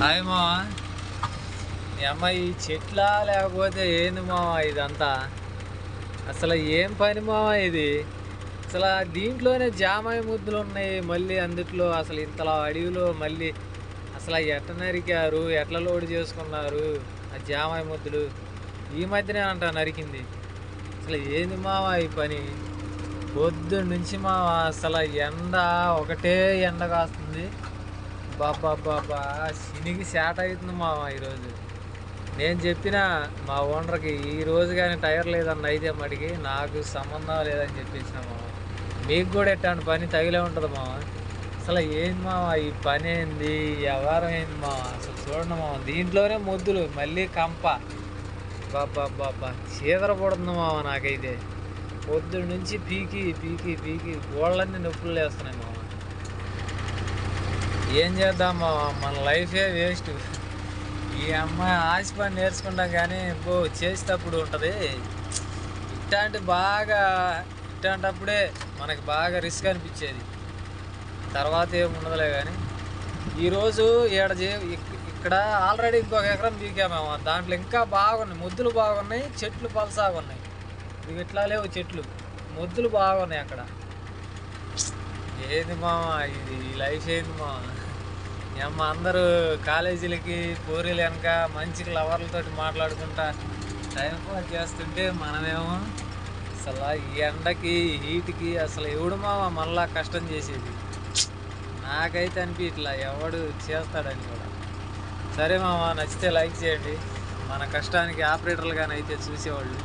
Hi మావా, ఈ అమ్మాయి చెట్లా లేకపోతే ఏంది మావా ఇదంతా? అసలు ఏం పని మావా ఇది? అసలు దీంట్లోనే జామాయి ముద్దులు ఉన్నాయి, మళ్ళీ అందుట్లో అసలు ఇంతలా అడవిలో మళ్ళీ అసలు ఎట్ట నరికారు, ఎట్లా లోడ్ చేసుకున్నారు ఆ జామాయి ముద్దులు? ఈ మధ్యనే అంట నరికింది. అసలు ఏంది మావా ఈ పని? పొద్దున్న నుంచి మావా అసలు ఎండ ఒకటే ఎండ కాస్తుంది. బాబా బాబా శనికి శాట అవుతుంది మావా ఈరోజు. నేను చెప్పిన మా ఓనర్కి ఈరోజు కానీ టైర్ లేదన్న అయితే మటుకి నాకు సంబంధం లేదని చెప్పేసిన మామ. మీకు కూడా ఎట్లాంటి పని తగిలే ఉంటుంది మామ. అసలు ఏంది మామ ఈ పని ఏంది, వ్యవహారం ఏంది మామ? అసలు చూడండి మామ, దీంట్లోనే మొద్దులు మళ్ళీ కంప. బాబా బాబా చీదర పడుతుంది మామ నాకైతే. పొద్దున్న నుంచి పీకి పీకి పీకి గోళ్ళన్నీ నొప్పులు లేస్తున్నాయి మామ. ఏం చేద్దాం మామ, మన లైఫే వేస్ట్. ఈ అమ్మాయి ఆశ పని నేర్చుకుంటాం కానీ చేసేటప్పుడు ఉంటుంది ఇట్లాంటప్పుడే మనకి బాగా రిస్క్ అనిపించేది. తర్వాత ఏముండదులే కానీ ఈరోజు ఇక్కడ ఆల్రెడీ ఇంకొక ఎకరం పీకామేమో. దాంట్లో ఇంకా బాగున్నాయి, ముద్దులు బాగున్నాయి, చెట్లు పలసాగా ఉన్నాయి. ఇవి ఇట్లా లేవు చెట్లు, ముద్దులు బాగున్నాయి అక్కడ. ఏంది మామ ఇది, లైఫ్ ఏంది మామ? అమ్మ అందరూ కాలేజీలకి పోరీలు వెనక మంచి లవర్లతో మాట్లాడుకుంటా టైం పాస్ చేస్తుంటే మనమేమో అసలు ఈ ఎండకి హీట్కి అసలు ఎవడు మామ మళ్ళా కష్టం చేసేది? నాకైతే ఇట్లా ఎవడు చేస్తాడని కూడా. సరే మామ, నచ్చితే లైక్ చేయండి. మన కష్టానికి ఆపరేటర్లు కానీ అయితే చూసేవాళ్ళు.